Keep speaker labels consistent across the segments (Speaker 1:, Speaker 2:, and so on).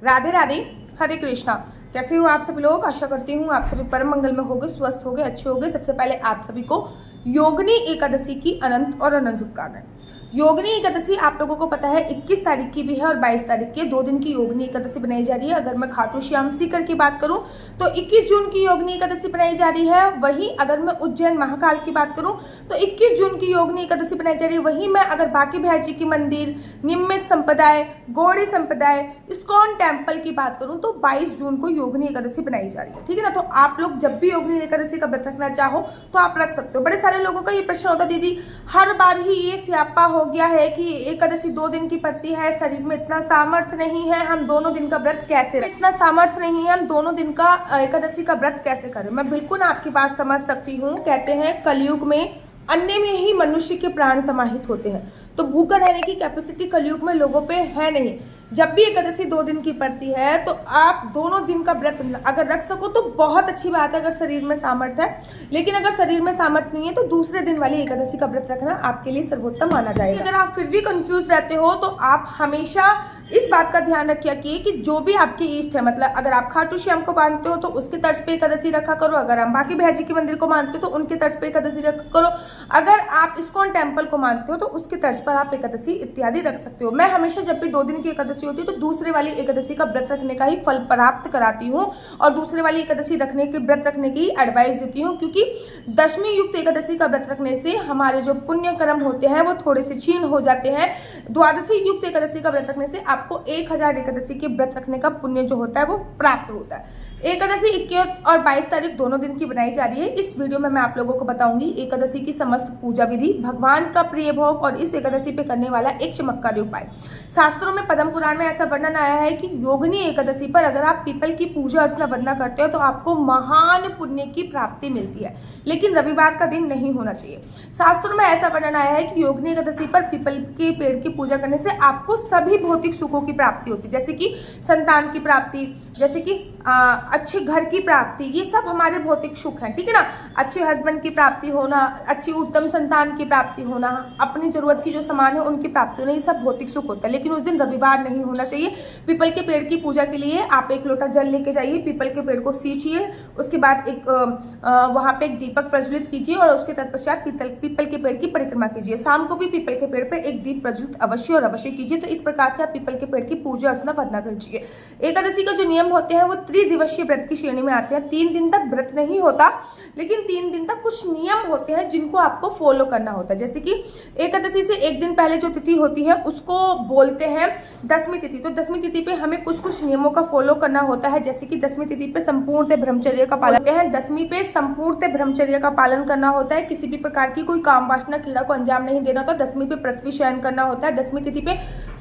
Speaker 1: राधे राधे, हरे कृष्णा। कैसे हो आप सभी लोग? आशा करती हूँ आप सभी परम मंगल में होंगे, स्वस्थ होंगे, अच्छे होंगे। सबसे पहले आप सभी को योगिनी एकादशी की अनंत और अनंत शुभकामनाएं। योगिनी एकादशी आप लोगों को पता है 21 तारीख की भी है और 22 तारीख की, 2 दिन की योगिनी एकादशी बनाई जा रही है। अगर मैं खाटू श्याम सीकर की बात करूं तो 21 जून की योगिनी एकादशी बनाई जा रही है। वहीं अगर मैं उज्जैन महाकाल की बात करूं तो 21 जून की योगिनी एकादशी बनाई जा रही है। वहीं मैं अगर बाकी बिहार जी की मंदिर, निम्मित संप्रदाय, गौड़ी संप्रदाय, इस्कॉन टेम्पल की बात करूं तो 22 जून को योगिनी एकादशी बनाई जा रही है। ठीक है ना। तो आप लोग जब भी योगिनी एकादशी का व्रत रखना चाहो तो आप रख सकते हो। बड़े सारे लोगों का ये प्रश्न होता है, दीदी हर बार ही ये स्यापा हो गया है कि एकादशी 2 दिन की पड़ती है, शरीर में इतना सामर्थ्य नहीं है, हम दोनों दिन का व्रत कैसे रखें? इतना सामर्थ्य नहीं है, हम दोनों दिन का एकादशी का व्रत कैसे करें? मैं बिल्कुल आपकी बात समझ सकती हूँ। कहते हैं कलयुग में अन्य में ही मनुष्य के प्राण समाहित होते हैं, तो भूखा रहने की कैपेसिटी कलयुग में लोगों पे है नहीं। जब भी एकादशी 2 दिन की पड़ती है तो आप दोनों दिन का व्रत अगर रख सको तो बहुत अच्छी बात है, अगर शरीर में सामर्थ्य है। लेकिन अगर शरीर में सामर्थ्य नहीं है तो दूसरे दिन वाली एकादशी का व्रत रखना आपके लिए सर्वोत्तम माना जाएगा। अगर आप फिर भी कंफ्यूज रहते हो तो आप हमेशा इस बात का ध्यान रखिए कि जो भी आपके इष्ट है, मतलब अगर आप खाटू श्याम को मानते हो तो उसके तर्ज पे एकादशी रखा करो। अगर हम बाकी भैजी के मंदिर को मानते हो तो उनके तर्ज पे एकादशी रखा करो। अगर आप इस्कॉन टेम्पल को मानते हो तो उसके तर्ज पर आप एकादशी इत्यादि रख सकते हो। मैं हमेशा जब भी 2 दिन की एकादशी होती है तो दूसरे वाली एकादशी का व्रत रखने का ही फल प्राप्त कराती हूँ और दूसरे वाली एकादशी रखने के व्रत रखने की एडवाइस देती हूँ, क्योंकि दशमी युक्त एकादशी का व्रत रखने से हमारे जो पुण्य कर्म होते हैं वो थोड़े से क्षीण हो जाते हैं। द्वादशी युक्त एकादशी का व्रत रखने से आपको 1000 एकादशी के व्रत रखने का पुण्य जो होता है वो प्राप्त होता है। एकादशी 21 और 22 तारीख दोनों दिन की बनाई जा रही है। इस वीडियो में मैं आप लोगों को बताऊंगी एकादशी की समस्त पूजा विधि, भगवान का प्रिय भोग और इस एकादशी पे करने वाला एक चमत्कारी उपाय। शास्त्रों में पद्म पुराण में ऐसा वर्णन आया है कि योगिनी एकादशी पर अगर आप पीपल की पूजा अर्चना वंदना करते हो तो आपको महान पुण्य की प्राप्ति मिलती है, लेकिन रविवार का दिन नहीं होना चाहिए। शास्त्रों में ऐसा वर्णन आया है कि योगिनी एकादशी पर पीपल के पेड़ की पूजा करने से आपको सभी भौतिक सुखों की प्राप्ति होती है, जैसे कि संतान की प्राप्ति, जैसे कि अच्छे घर की प्राप्ति। ये सब हमारे भौतिक सुख हैं। ठीक है ना। अच्छे हस्बैंड की प्राप्ति होना, अच्छी उत्तम संतान की प्राप्ति होना, अपनी जरूरत की जो सामान है उनकी प्राप्ति होना, ये सब भौतिक सुख होता है। लेकिन उस दिन रविवार नहीं होना चाहिए। पीपल के पेड़ की पूजा के लिए आप 1 लोटा जल लेके जाइए, पीपल के पेड़ को सींचिए, उसके बाद एक वहां पे एक दीपक प्रज्वलित कीजिए और उसके तत्पश्चात पीपल के पेड़ की परिक्रमा कीजिए। शाम को भी पीपल के पेड़ पर एक दीप प्रज्वलित अवश्य और अवश्य कीजिए। तो इस प्रकार से आप पीपल के पेड़ की पूजा अर्चना वंदना कीजिए। एकादशी का जो नियम होते हैं वो त्रिदिवसीय व्रत की श्रेणी में आते हैं। 3 दिन तक व्रत नहीं होता, लेकिन 3 दिन तक कुछ नियम होते हैं जिनको आपको फॉलो करना होता है। जैसे कि एकादशी से 1 दिन पहले जो तिथि होती है उसको बोलते हैं दशमी तिथि। तो दशमी तिथि पे हमें कुछ नियमों का फॉलो करना होता है, जैसे कि दशमी तिथि पे संपूर्ण ब्रह्मचर्य का पालन करते हैं। दशमी पे संपूर्ण ब्रह्मचर्य का पालन करना होता है। किसी भी प्रकार की कोई काम वासना क्रीड़ा को अंजाम नहीं देना होता। दशमी पे पृथ्वी शयन करना होता है। दशमी तिथि पे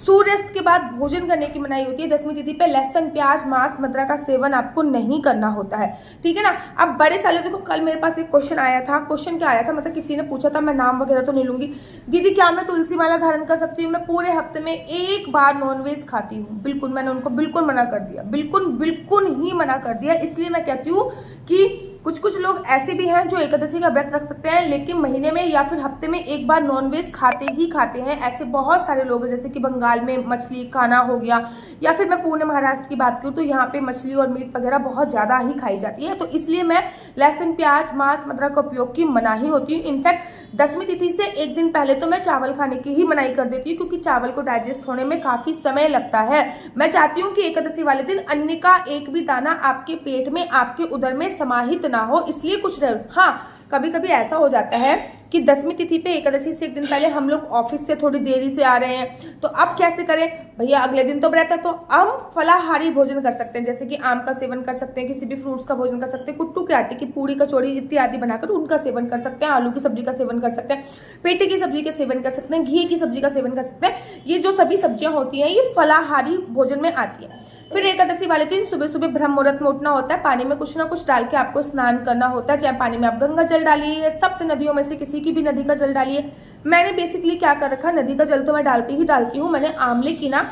Speaker 1: सूर्यास्त के बाद भोजन करने की मनाही होती है। दशमी तिथि पे लहसुन, प्याज, मांस, मदिरा का सेवन आपको नहीं करना होता है। ठीक है ना। अब बड़े साले देखो, कल मेरे पास एक क्वेश्चन आया था। क्वेश्चन क्या आया था, मतलब किसी ने पूछा था, मैं नाम वगैरह तो नहीं लूंगी, दीदी क्या मैं तुलसी माला धारण कर सकती हूँ? मैं पूरे हफ्ते में 1 बार नॉनवेज खाती हूँ। बिल्कुल, मैंने उनको बिल्कुल मना कर दिया, बिल्कुल ही मना कर दिया। इसलिए मैं कहती हूँ कि कुछ लोग ऐसे भी हैं जो एकादशी का व्रत रख सकते हैं, लेकिन महीने में या फिर हफ्ते में 1 बार नॉनवेज खाते हैं। ऐसे बहुत सारे लोग हैं, जैसे कि बंगाल में मछली खाना हो गया, या फिर मैं पुणे महाराष्ट्र की बात करूँ तो यहाँ पे मछली और मीट वगैरह बहुत ज़्यादा ही खाई जाती है। तो इसलिए मैं लहसुन, प्याज, मांस, मदिरा का उपयोग की मनाही होती हूँ। इनफैक्ट दशमी तिथि से 1 दिन पहले तो मैं चावल खाने की ही मनाही कर देती हूँ, क्योंकि चावल को डाइजेस्ट होने में काफ़ी समय लगता है। मैं चाहती हूँ कि एकादशी वाले दिन अन्न का एक भी दाना आपके पेट में, आपके उदर में समाहित ना हो, इसलिए कुछ हाँ, कभी कभी ऐसा हो जाता है कि दशमी तिथि पे एकादशी से 1 दिन पहले हम लोग ऑफिस से थोड़ी देरी से आ रहे हैं, तो अब कैसे करें भैया? अगले दिन तो व्रत है, तो हम फलाहारी भोजन कर सकते हैं, जैसे कि आम का सेवन कर सकते हैं, किसी भी फ्रूट्स का भोजन कर सकते हैं, कुट्टू के आटे की पूड़ी, कचौड़ी इत्यादि बनाकर उनका सेवन कर सकते हैं, आलू की सब्जी का सेवन कर सकते हैं, पेटे की सब्जी का सेवन कर सकते हैं, घी की सब्जी का सेवन कर सकते हैं। ये जो सभी सब्जियां होती हैं ये फलाहारी भोजन में आती है। फिर एकादशी वाले दिन सुबह सुबह ब्रह्म मुहूर्त में उठना होता है। पानी में कुछ ना कुछ डाल के आपको स्नान करना होता है। चाहे पानी में आप गंगा जल डालिए, सप्त नदियों में से किसी की भी नदी का जल डालिए, मैंने बेसिकली क्या कर रखा, नदी का जल तो मैं डालती ही हूँ, मैंने आंवले की ना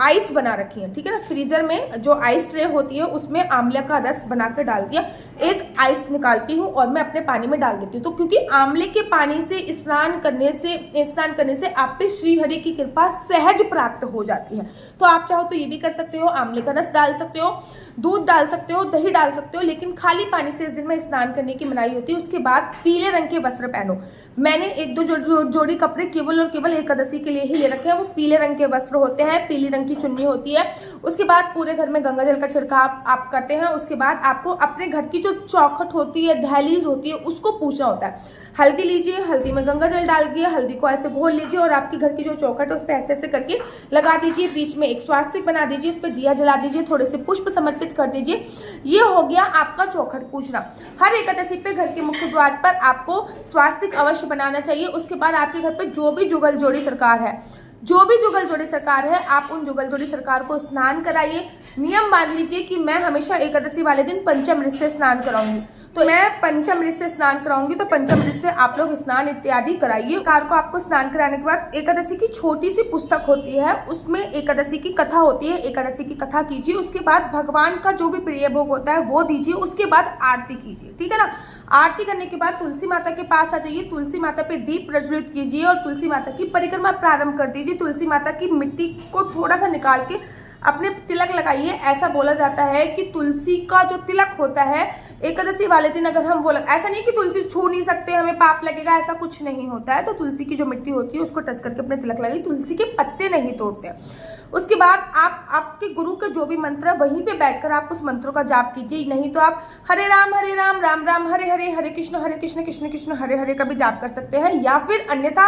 Speaker 1: आइस बना रखी है, ठीक है ना। फ्रीजर में जो आइस ट्रे होती है उसमें आंवले का रस बना कर डाल दिया, एक आइस निकालती हूँ और मैं अपने पानी में डाल देती हूँ। तो क्योंकि आंवले के पानी से स्नान करने से आप पे श्री हरि की कृपा सहज प्राप्त हो जाती है। तो आप चाहो तो ये भी कर सकते हो, आंवले का रस डाल सकते हो, दूध डाल सकते हो, दही डाल सकते हो, लेकिन खाली पानी से इस दिन में स्नान करने की मनाही होती है। उसके बाद पीले रंग के वस्त्र पहनो। मैंने एक दो जोड़ी कपड़े केवल और केवल एकादशी के लिए ही ले रखे हैं, वो पीले रंग के वस्त्र होते हैं, पीली रंग की चुन्नी होती है। उसके बाद पूरे घर में गंगा जल का छिड़काव आप करते हैं। उसके बाद आपको अपने घर की जो चौखट होती है, दहलीज होती है, उसको पूछना होता है। हल्दी लीजिए, हल्दी में गंगा जल डाल दिए, हल्दी को ऐसे घोल लीजिए और आपके घर की जो चौखट है उस पर ऐसे ऐसे करके लगा दीजिए। बीच में एक स्वास्तिक बना दीजिए, उस पर दिया जला दीजिए, थोड़े से पुष्प समर्पित कर दीजिए। ये हो गया आपका चौखट पूछना। हर एकादशी पे घर के मुख्य द्वार पर आपको स्वास्तिक अवश्य बनाना चाहिए। उसके बाद आपके घर पे जो भी जुगल जोड़ी सरकार है, आप उन जुगल जोड़ी सरकार को स्नान कराइए। नियम मान लीजिए कि मैं हमेशा एकादशी वाले दिन पंचामृत से स्नान कराऊंगी, तो मैं पंचामृत से स्नान कराऊंगी, तो पंचामृत से आप लोग स्नान इत्यादि कराइए। कार को आपको स्नान कराने के बाद एकादशी की छोटी सी पुस्तक होती है, उसमें एकादशी की कथा होती है, एकादशी की कथा कीजिए। उसके बाद भगवान का जो भी प्रिय भोग होता है वो दीजिए। उसके बाद आरती कीजिए, ठीक है ना। आरती करने के बाद तुलसी माता के पास आ जाइए, तुलसी माता पे दीप प्रज्वलित कीजिए और तुलसी माता की परिक्रमा प्रारंभ कर दीजिए। तुलसी माता की मिट्टी को थोड़ा सा निकाल के अपने तिलक लगाइए। ऐसा बोला जाता है कि तुलसी का जो तिलक होता है एकादशी वाले दिन अगर हम ऐसा नहीं कि तुलसी छू नहीं सकते, हमें पाप लगेगा, ऐसा कुछ नहीं होता है। तो तुलसी की जो मिट्टी होती है उसको टच करके अपने तिलक लगाइए। तुलसी के पत्ते नहीं तोड़ते। उसके बाद आप आपके गुरु का जो भी मंत्र है वहीं पे बैठकर आप उस मंत्रों का जाप कीजिए। नहीं तो आप हरे राम राम राम हरे हरे, हरे कृष्ण कृष्ण कृष्ण हरे हरे का भी जाप कर सकते हैं, या फिर अन्यथा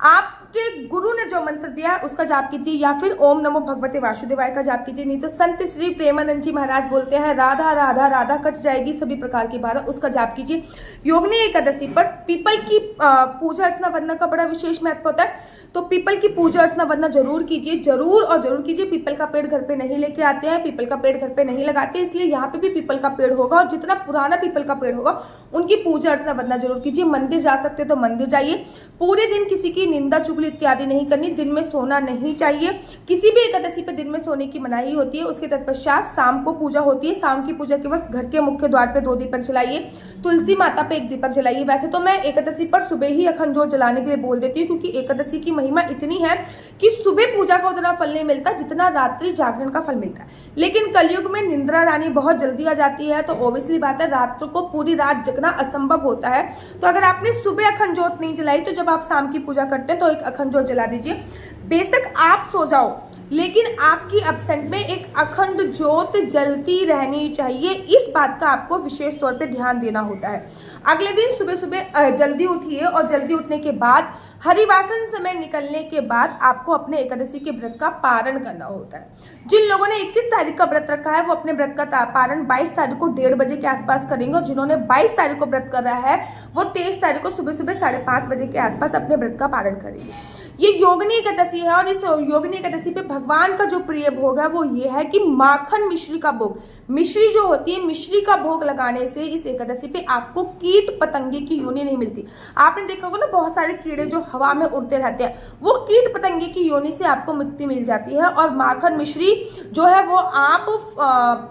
Speaker 1: आपके गुरु ने जो मंत्र दिया है उसका जाप कीजिए, या फिर ओम नमो भगवते वासुदेवाय का जाप कीजिए। नहीं तो संत श्री प्रेमानंद जी महाराज बोलते हैं राधा राधा राधा कट जाएगी सभी प्रकार की बाधा, उसका जाप कीजिए। योगिनी एकादशी पर पीपल की पूजा अर्चना वंदना का बड़ा विशेष महत्व होता है, तो पीपल की पूजा अर्चना वंदना जरूर कीजिए, जरूर और जरूर कीजिए। पीपल का पेड़ घर पे नहीं लेके आते हैं, पीपल का पेड़ घर पे नहीं लगाते, इसलिए यहाँ पे भी पीपल का पेड़ होगा और जितना पुराना पीपल का पेड़ होगा उनकी पूजा अर्चना वंदना जरूर कीजिए। मंदिर जा सकते तो मंदिर जाइए। पूरे दिन किसी की निंदा चुगली इत्यादि नहीं करनी, दिन में सोना नहीं चाहिए। किसी भी एकादशी पे दिन में सोने की मनाही होती है। उसके तत्पश्चात शाम को पूजा होती है। शाम की पूजा के वक्त घर के मुख्य द्वार पे 2 दीपक जलाइए, तुलसी माता पे 1 दीपक जलाइए। वैसे तो मैं एकादशी पर सुबह ही अखंड ज्योत जलाने के लिए बोल देती हूँ, क्योंकि एकादशी की महिमा इतनी है कि सुबह पूजा का उतना फल नहीं मिलता जितना रात्रि जागरण का फल मिलता है। लेकिन कलयुग में निंद्रा रानी बहुत जल्दी आ जाती है, तो ऑब्वियसली बात है रात्र को पूरी रात जगना असंभव होता है। तो अगर आपने सुबह अखंड ज्योत नहीं जलाई तो जब आप शाम की पूजा करते हैं तो एक अखंड ज्योत जला दीजिए। बेशक आप सो जाओ, लेकिन आपकी एब्सेंट में एक अखंड ज्योत जलती रहनी चाहिए। इस बात का आपको विशेष तौर पे ध्यान देना होता है। अगले दिन सुबह सुबह जल्दी उठिए और जल्दी उठने के बाद हरिवासन समय निकलने के बाद आपको अपने एकादशी के व्रत का पारण करना होता है। जिन लोगों ने 21 तारीख का व्रत रखा है वो अपने व्रत का पारण 22 तारीख को 1:30 बजे के आसपास करेंगे, और जिन्होंने 22 तारीख को व्रत कर रहा है वो 23 तारीख को सुबह सुबह 5:30 बजे के आसपास अपने व्रत का पारण करेंगे। ये योगिनी एकादशी है और इस योगिनी एकादशी पे भगवान का जो प्रिय भोग है वो ये है कि माखन मिश्री का भोग। मिश्री जो होती है, मिश्री का भोग लगाने से इस एकादशी पे आपको कीट पतंगे की योनि नहीं मिलती। आपने देखा होगा ना बहुत सारे कीड़े जो हवा में उड़ते रहते हैं, वो कीट पतंगे की योनि से आपको मुक्ति मिल जाती है। और माखन मिश्री जो है वो आप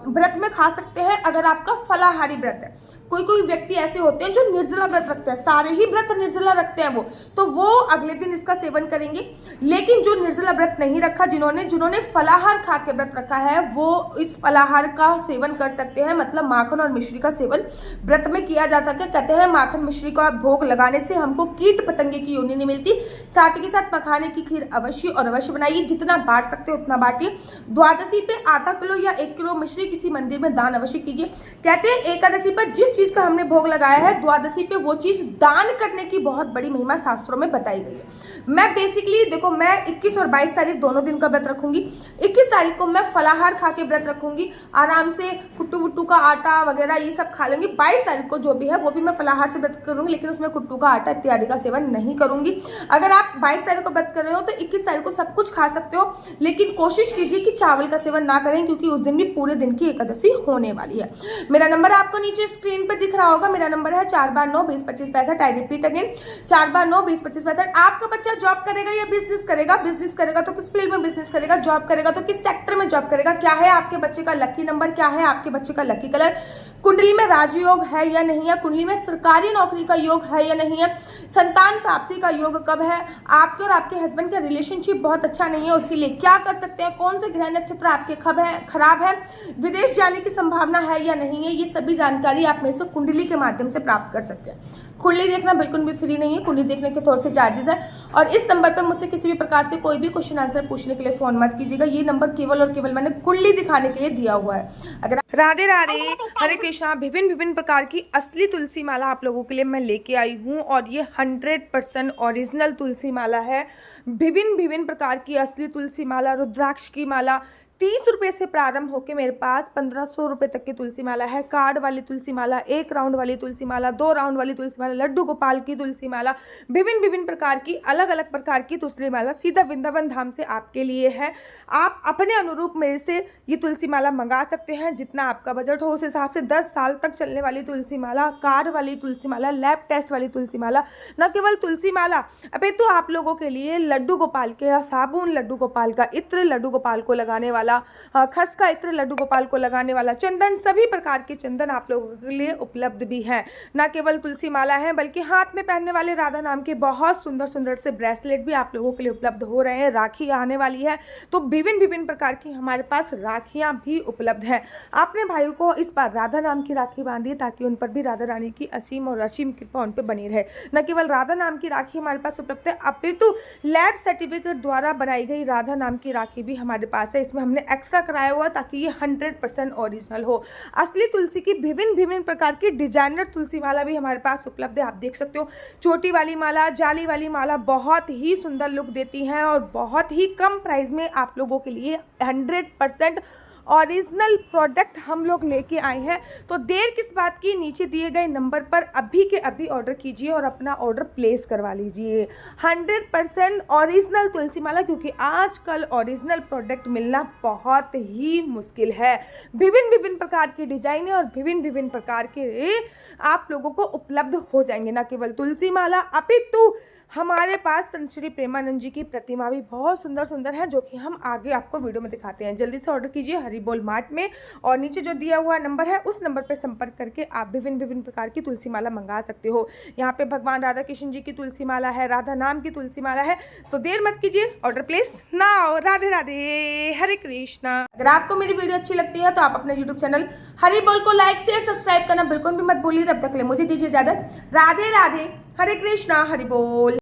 Speaker 1: व्रत में खा सकते हैं अगर आपका फलाहारी व्रत है। कोई कोई व्यक्ति ऐसे होते हैं जो निर्जला व्रत रखते हैं, सारे ही व्रत निर्जला रखते हैं वो अगले दिन इसका सेवन करेंगे। लेकिन जो निर्जला व्रत नहीं रखा, जिन्होंने फलाहार खा के व्रत रखा है वो इस फलाहार का सेवन कर सकते हैं। मतलब माखन और मिश्री का सेवन व्रत में किया जा सकता है। कहते हैं माखन मिश्री का भोग लगाने से हमको कीट पतंगे की योनि नहीं मिलती। साथ ही के साथ मखाने की खीर अवश्य और अवश्य बनाइए, जितना बांट सकते हो उतना बांटिए। द्वादशी पे आधा किलो या 1 किलो मिश्री किसी मंदिर में दान अवश्य कीजिए। कहते हैं एकादशी पर जिस चीज का हमने भोग लगाया है द्वादशी पे वो चीज दान करने की बहुत बड़ी महिमा शास्त्रों में बताई गई है। मैं बेसिकली देखो, मैं 21 और 22 तारीख दोनों दिन का व्रत रखूंगी। 21 तारीख को मैं फलाहार खा के व्रत रखूंगी, आराम से कुट्टू वुट्टू का आटा वगैरह ये सब खा लूंगी। 22 तारीख को जो भी है वो भी मैं फलाहार से व्रत करूंगी, लेकिन उसमें कुट्टू का आटा इत्यादि का सेवन नहीं करूंगी। अगर आप 22 तारीख को व्रत कर रहे हो तो 21 तारीख को सब कुछ खा सकते हो, लेकिन कोशिश कीजिए कि चावल का सेवन ना करें, क्योंकि उस दिन भी पूरे दिन की एकादशी होने वाली है। मेरा नंबर आपको नीचे स्क्रीन पे दिख रहा होगा, मेरा नंबर है 4 बार 9 20 25 65। आई रिपीट अगेन 4 बार 9 20 25 65। आपका बच्चा जॉब करेगा या बिजनेस करेगा? बिजनेस करेगा तो किस फील्ड में बिजनेस करेगा? जॉब करेगा तो किस सेक्टर में जॉब करेगा? क्या है आपके बच्चे का लकी नंबर? क्या है आपके बच्चे का लकी कलर? कुंडली में राजयोग है या नहीं है? कुंडली में सरकारी नौकरी का योग है या नहीं है? संतान प्राप्ति का योग कब है? आपके और आपके हस्बैंड का रिलेशनशिप बहुत अच्छा नहीं है, उसी लिए क्या कर सकते हैं? कौन से ग्रह नक्षत्र आपके खराब है? विदेश जाने की संभावना है या नहीं है? ये सभी जानकारी आप मेरे से कुंडली के माध्यम से प्राप्त कर सकते हैं। कुंडली देखना बिल्कुल भी फ्री नहीं है, कुंडली देखने के थोड़े से चार्जेस है। और इस नंबर पर मुझसे किसी भी प्रकार से कोई भी क्वेश्चन आंसर पूछने के लिए फोन मत कीजिएगा। ये नंबर केवल और केवल मैंने कुंडली दिखाने के लिए दिया हुआ है। अगर राधे राधे, हरे कृष्णा। विभिन्न प्रकार की असली तुलसी माला आप लोगों के लिए मैं लेके आई हूँ और ये 100% ओरिजिनल तुलसी माला है। विभिन्न प्रकार की असली तुलसी माला, रुद्राक्ष की माला 30 रुपये से प्रारंभ होकर मेरे पास 1500 रुपये तक की तुलसी माला है। कार्ड वाली तुलसी माला, 1 राउंड वाली तुलसी माला, 2 राउंड वाली तुलसी माला, लड्डू गोपाल की तुलसी माला, विभिन्न प्रकार की अलग अलग प्रकार की तुलसी माला सीधा वृंदावन धाम से आपके लिए है। आप अपने अनुरूप मेरे से ये तुलसी माला मंगा सकते हैं, जितना आपका बजट हो उस हिसाब से। 10 साल तक चलने वाली तुलसी माला, कार्ड वाली तुलसी माला, लैब टेस्ट वाली तुलसी माला, न केवल तुलसी माला अपितु आप लोगों के लिए लड्डू गोपाल के साबुन, लड्डू गोपाल का इत्र, लड्डू गोपाल को लगाने वाला खस का इत्र, लड्डू गोपाल को लगाने वाला चंदन, सभी प्रकार के चंदन आप लोगों के लिए उपलब्ध भी है। न केवल तुलसी माला है बल्कि हाथ में पहनने वाले राधा नाम के बहुत सुंदर से ब्रेसलेट भी आप लोगों के लिए उपलब्ध हो रहे हैं। राखी आने वाली है तो विभिन्न प्रकार की हमारे पास राखियां भी उपलब्ध है। आपने भाइयों को इस बार राधा नाम की राखी बांधी ताकि उन पर भी राधा रानी की असीम और असीम कृपा उन पर बनी रहे। न केवल राधा नाम की राखी हमारे पास उपलब्ध है अपितु लैब सर्टिफिकेट द्वारा बनाई गई राधा नाम की राखी भी हमारे पास है। इसमें हमने एक्स्ट्रा कराया हुआ ताकि ये 100% ओरिजिनल हो। असली तुलसी की विभिन्न प्रकार की डिजाइनर तुलसी माला भी हमारे पास उपलब्ध है। आप देख सकते हो चोटी वाली माला, जाली वाली माला बहुत ही सुंदर लुक देती हैं और बहुत ही कम प्राइस में आप लोगों के लिए 100% ओरिजिनल प्रोडक्ट हम लोग लेके आए हैं। तो देर किस बात की, नीचे दिए गए नंबर पर अभी के अभी ऑर्डर कीजिए और अपना ऑर्डर प्लेस करवा लीजिए। 100% ओरिजिनल तुलसी माला, क्योंकि आजकल ओरिजिनल प्रोडक्ट मिलना बहुत ही मुश्किल है। विभिन्न प्रकार की डिजाइनें और विभिन्न प्रकार के आप लोगों को उपलब्ध हो जाएंगे। न केवल तुलसी माला अपितु हमारे पास संत श्री प्रेमानंद जी की प्रतिमा भी बहुत सुंदर है, जो कि हम आगे आपको वीडियो में दिखाते हैं। जल्दी से ऑर्डर कीजिए हरि बोल मार्ट में और नीचे जो दिया हुआ नंबर है उस नंबर पर संपर्क करके आप विभिन्न प्रकार की तुलसी माला मंगा सकते हो। यहाँ पे भगवान राधा कृष्ण जी की तुलसी माला है, राधा नाम की तुलसी माला है। तो देर मत कीजिए, order place now. Radhe Radhe, Hare Krishna. अगर आपको मेरी वीडियो अच्छी लगती है तो आप अपने यूट्यूब चैनल हरि बोल को लाइक शेयर सब्सक्राइब करना बिल्कुल भी मत भूलिए। तब तक के लिए मुझे दीजिए इजाजत। राधे राधे, हरे कृष्णा, हरि बोल।